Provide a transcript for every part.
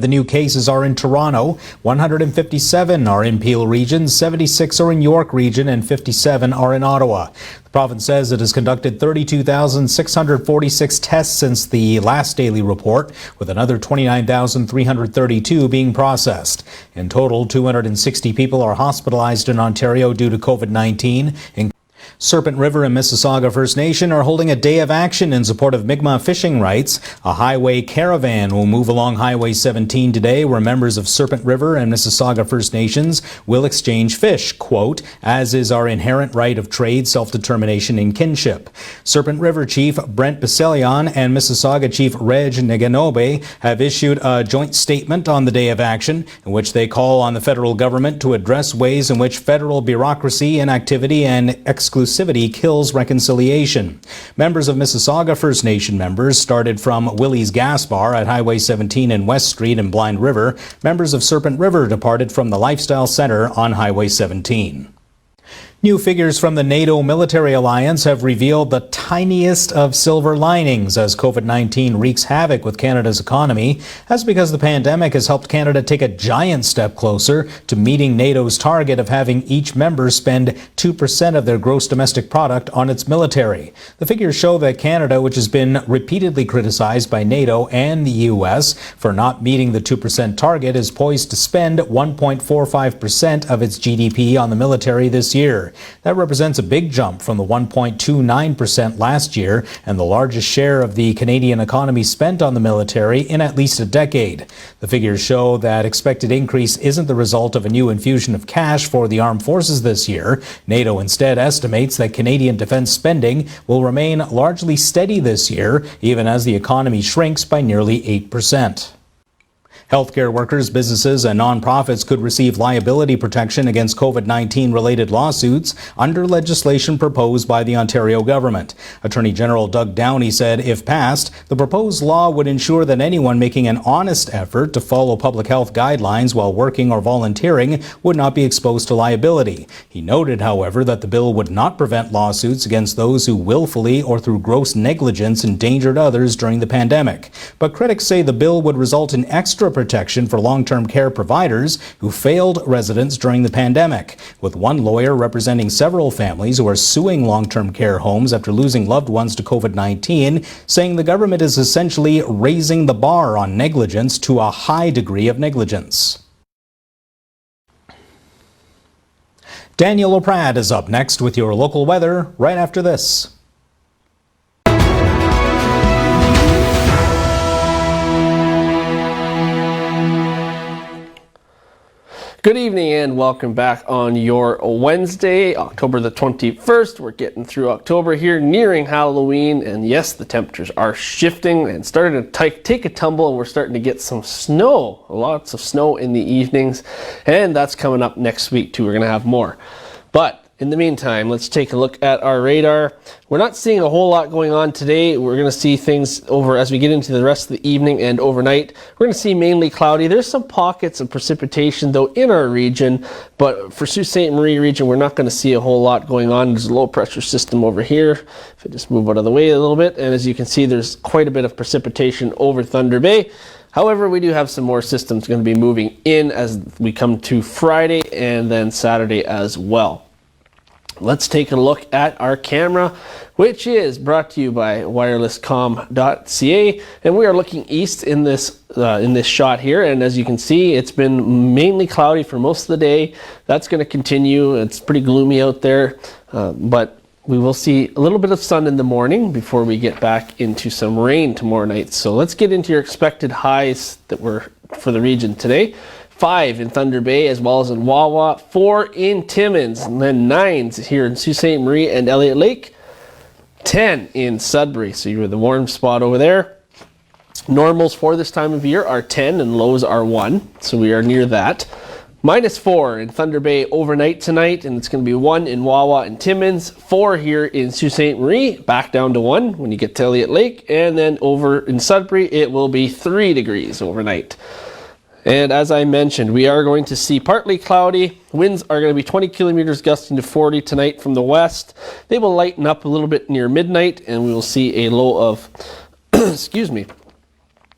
The new cases are in Toronto, 157 are in Peel Region, 76 are in York Region, and 57 are in Ottawa. The province says it has conducted 32,646 tests since the last daily report, with another 29,332 being processed. In total, 260 people are hospitalized in Ontario due to COVID-19. Serpent River and Mississauga First Nation are holding a day of action in support of Mi'kmaq fishing rights. A highway caravan will move along Highway 17 today, where members of Serpent River and Mississauga First Nations will exchange fish, quote, as is our inherent right of trade, self-determination and kinship. Serpent River Chief Brent Baselion and Mississauga Chief Reg Neganobe have issued a joint statement on the day of action in which they call on the federal government to address ways in which federal bureaucracy, inactivity and exclusivity kills reconciliation. Members of Mississauga First Nation members started from Willie's Gas Bar at Highway 17 and West Street in Blind River. Members of Serpent River departed from the Lifestyle Centre on Highway 17. New figures from the NATO military alliance have revealed the tiniest of silver linings as COVID-19 wreaks havoc with Canada's economy. That's because the pandemic has helped Canada take a giant step closer to meeting NATO's target of having each member spend 2% of their gross domestic product on its military. The figures show that Canada, which has been repeatedly criticized by NATO and the U.S. for not meeting the 2% target, is poised to spend 1.45% of its GDP on the military this year. That represents a big jump from the 1.29% last year and the largest share of the Canadian economy spent on the military in at least a decade. The figures show that expected increase isn't the result of a new infusion of cash for the armed forces this year. NATO instead estimates that Canadian defense spending will remain largely steady this year, even as the economy shrinks by nearly 8%. Healthcare workers, businesses, and nonprofits could receive liability protection against COVID-19 related lawsuits under legislation proposed by the Ontario government. Attorney General Doug Downey said if passed, the proposed law would ensure that anyone making an honest effort to follow public health guidelines while working or volunteering would not be exposed to liability. He noted, however, that the bill would not prevent lawsuits against those who willfully or through gross negligence endangered others during the pandemic. But critics say the bill would result in extra protection for long-term care providers who failed residents during the pandemic, with one lawyer representing several families who are suing long-term care homes after losing loved ones to COVID-19, saying the government is essentially raising the bar on negligence to a high degree of negligence. Daniel O'Prad is up next with your local weather right after this. Good evening and welcome back on your Wednesday, October the 21st. We're getting through October here, nearing Halloween, and yes, the temperatures are shifting and starting to take a tumble, and we're starting to get some snow, lots of snow in the evenings, and that's coming up next week too. We're going to have more. But in the meantime, let's take a look at our radar. We're not seeing a whole lot going on today. We're going to see things over as we get into the rest of the evening and overnight. We're going to see mainly cloudy. There's some pockets of precipitation, though, in our region. But for Sault Ste. Marie region, we're not going to see a whole lot going on. There's a low pressure system over here. If I just move out of the way a little bit. And as you can see, there's quite a bit of precipitation over Thunder Bay. However, we do have some more systems going to be moving in as we come to Friday and then Saturday as well. Let's take a look at our camera, which is brought to you by wirelesscom.ca, and we are looking east in this shot here. And as you can see, it's been mainly cloudy for most of the day. That's going to continue. It's pretty gloomy out there, but we will see a little bit of sun in the morning before we get back into some rain tomorrow night. So let's get into your expected highs that were for the region today. 5 in Thunder Bay as well as in Wawa, 4 in Timmins, and then 9s here in Sault Ste. Marie and Elliott Lake, 10 in Sudbury. So you're the warm spot over there. Normals for this time of year are 10 and lows are 1, so we are near that. -4 in Thunder Bay overnight tonight, and it's going to be 1 in Wawa and Timmins, 4 here in Sault Ste. Marie, back down to 1 when you get to Elliott Lake, and then over in Sudbury it will be 3 degrees overnight. And as I mentioned, we are going to see partly cloudy. Winds are going to be 20 kilometers gusting to 40 tonight from the west. They will lighten up a little bit near midnight, and we will see a low of, excuse me,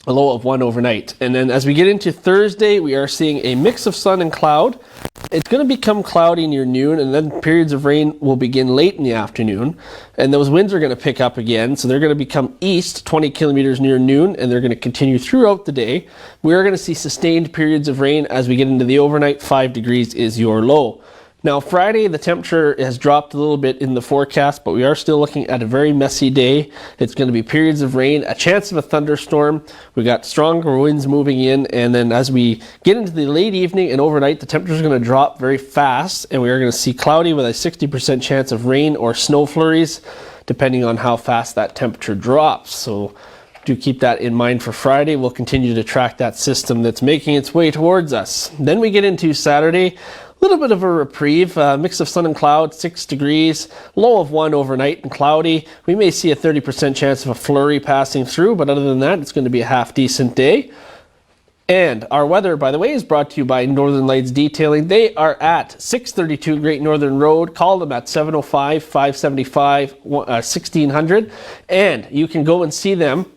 a low of 1 overnight. And then as we get into Thursday, we are seeing a mix of sun and cloud. It's going to become cloudy near noon, and then periods of rain will begin late in the afternoon. And those winds are going to pick up again, so they're going to become east 20 kilometers near noon, and they're going to continue throughout the day. We are going to see sustained periods of rain as we get into the overnight. 5 degrees is your low. Now, Friday, the temperature has dropped a little bit in the forecast, but we are still looking at a very messy day. It's going to be periods of rain, a chance of a thunderstorm. We got stronger winds moving in, and then as we get into the late evening and overnight, the temperature is going to drop very fast, and we are going to see cloudy with a 60% chance of rain or snow flurries, depending on how fast that temperature drops. So do keep that in mind for Friday. We'll continue to track that system that's making its way towards us. Then we get into Saturday. A little bit of a reprieve, mix of sun and cloud, 6 degrees, low of 1 overnight and cloudy. We may see a 30% chance of a flurry passing through, but other than that, it's going to be a half decent day. And our weather, by the way, is brought to you by Northern Lights Detailing. They are at 632 Great Northern Road. Call them at 705-575-1600. And you can go and see them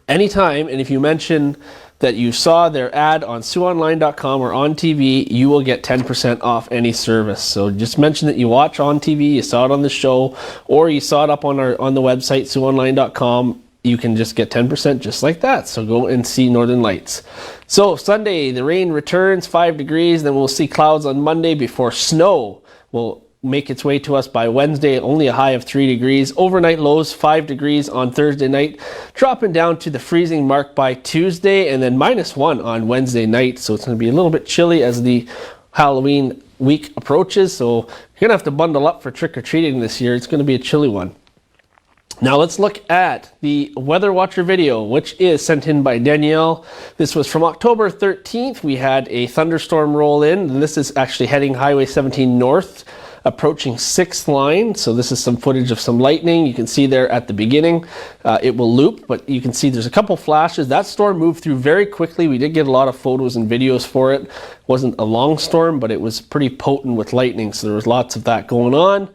anytime. And if you mention that you saw their ad on SiouxOnline.com or on TV, you will get 10% off any service. So just mention that you watch on TV, you saw it on the show, or you saw it up on the website, SiouxOnline.com. You can just get 10% just like that. So go and see Northern Lights. So Sunday, the rain returns, 5 degrees. Then we'll see clouds on Monday before snow will make its way to us by Wednesday, only a high of 3 degrees. Overnight lows 5 degrees on Thursday night, dropping down to the freezing mark by Tuesday, and then -1 on Wednesday night. So it's going to be a little bit chilly as the Halloween week approaches. So you're going to have to bundle up for trick-or-treating this year. It's going to be a chilly one. Now let's look at the Weather Watcher video, which is sent in by Danielle. This was from October 13th. We had a thunderstorm roll in, and this is actually heading Highway 17 north, approaching 6th line. So this is some footage of some lightning. You can see there at the beginning. It will loop, but you can see there's a couple flashes. That storm moved through very quickly. We did get a lot of photos and videos for it. It wasn't a long storm, but it was pretty potent with lightning, so there was lots of that going on.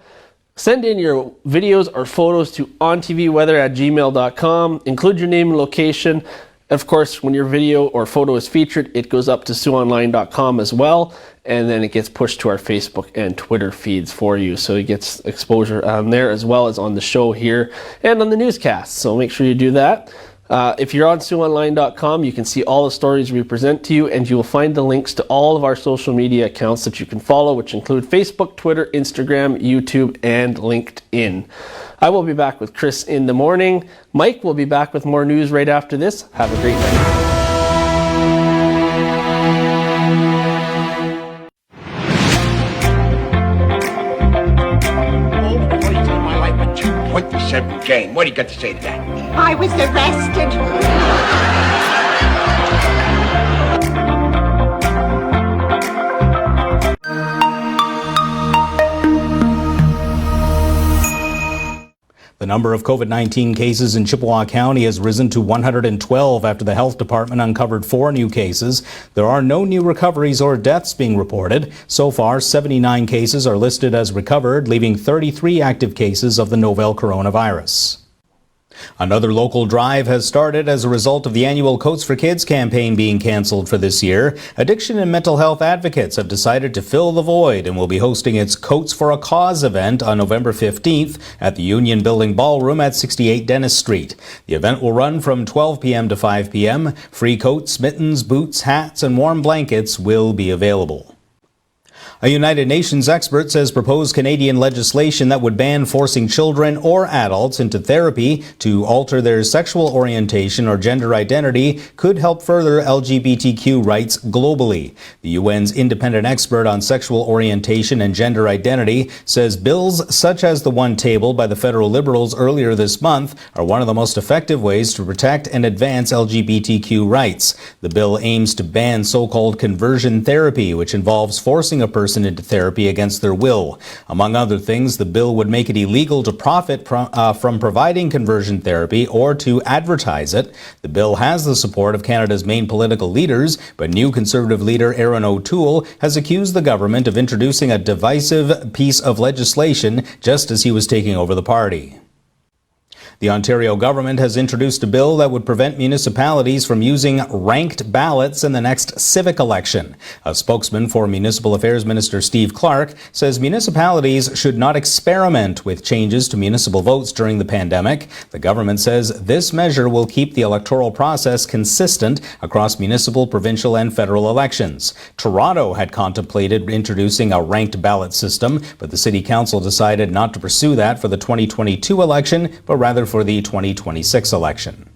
Send in your videos or photos to ontvweather@gmail.com. Include your name and location. Of course, when your video or photo is featured, it goes up to SiouxOnline.com as well, and then it gets pushed to our Facebook and Twitter feeds for you. So it gets exposure on there as well as on the show here and on the newscast. So make sure you do that. If you're on SiouxOnline.com, you can see all the stories we present to you, and you will find the links to all of our social media accounts that you can follow, which include Facebook, Twitter, Instagram, YouTube, and LinkedIn. I will be back with Chris in the morning. Mike will be back with more news right after this. Have a great night. Jane, what do you got to say to that? I was arrested. The number of COVID-19 cases in Chippewa County has risen to 112 after the health department uncovered 4 new cases. There are no new recoveries or deaths being reported. So far, 79 cases are listed as recovered, leaving 33 active cases of the novel coronavirus. Another local drive has started as a result of the annual Coats for Kids campaign being canceled for this year. Addiction and mental health advocates have decided to fill the void and will be hosting its Coats for a Cause event on November 15th at the Union Building Ballroom at 68 Dennis Street. The event will run from 12 p.m. to 5 p.m. Free coats, mittens, boots, hats, and warm blankets will be available. A United Nations expert says proposed Canadian legislation that would ban forcing children or adults into therapy to alter their sexual orientation or gender identity could help further LGBTQ rights globally. The UN's independent expert on sexual orientation and gender identity says bills such as the one tabled by the federal Liberals earlier this month are one of the most effective ways to protect and advance LGBTQ rights. The bill aims to ban so-called conversion therapy, which involves forcing a person into therapy against their will. Among other things, the bill would make it illegal to profit from providing conversion therapy or to advertise it. The bill has the support of Canada's main political leaders, but new Conservative leader Aaron O'Toole has accused the government of introducing a divisive piece of legislation just as he was taking over the party. The Ontario government has introduced a bill that would prevent municipalities from using ranked ballots in the next civic election. A spokesman for Municipal Affairs Minister Steve Clark says municipalities should not experiment with changes to municipal votes during the pandemic. The government says this measure will keep the electoral process consistent across municipal, provincial, and federal elections. Toronto had contemplated introducing a ranked ballot system, but the City Council decided not to pursue that for the 2022 election, but rather for the 2026 election.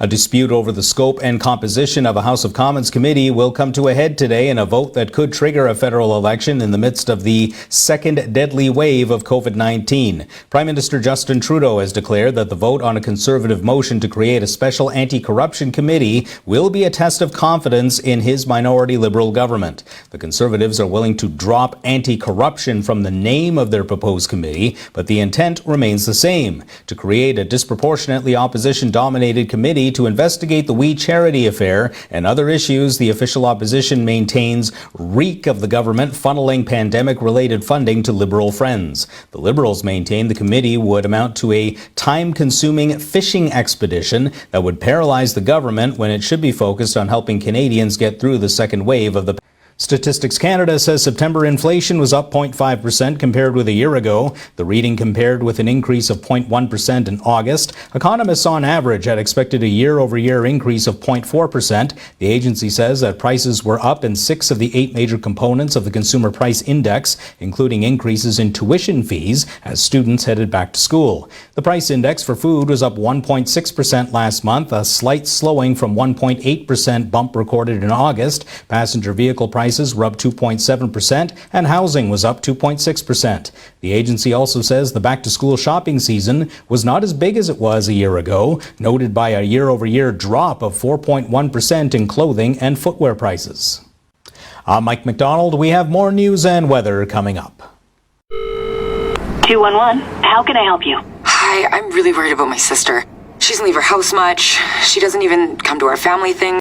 A dispute over the scope and composition of a House of Commons committee will come to a head today in a vote that could trigger a federal election in the midst of the second deadly wave of COVID-19. Prime Minister Justin Trudeau has declared that the vote on a Conservative motion to create a special anti-corruption committee will be a test of confidence in his minority Liberal government. The Conservatives are willing to drop anti-corruption from the name of their proposed committee, but the intent remains the same: to create a disproportionately opposition-dominated committee to investigate the We Charity affair and other issues the official opposition maintains reek of the government funneling pandemic-related funding to Liberal friends. The Liberals maintain the committee would amount to a time-consuming fishing expedition that would paralyze the government when it should be focused on helping Canadians get through the second wave of the Statistics Canada says September inflation was up 0.5% compared with a year ago. The reading compared with an increase of 0.1% in August. Economists on average had expected a year-over-year increase of 0.4%. The agency says that prices were up in 6 of the 8 major components of the Consumer Price Index, including increases in tuition fees as students headed back to school. The price index for food was up 1.6% last month, a slight slowing from 1.8% bump recorded in August. Passenger vehicle prices were up 2.7% and housing was up 2.6%. The agency also says the back-to-school shopping season was not as big as it was a year ago, noted by a year-over-year drop of 4.1% in clothing and footwear prices. I'm Mike McDonald. We have more news and weather coming up. 211, how can I help you? Hi, I'm really worried about my sister. She doesn't leave her house much. She doesn't even come to our family thing.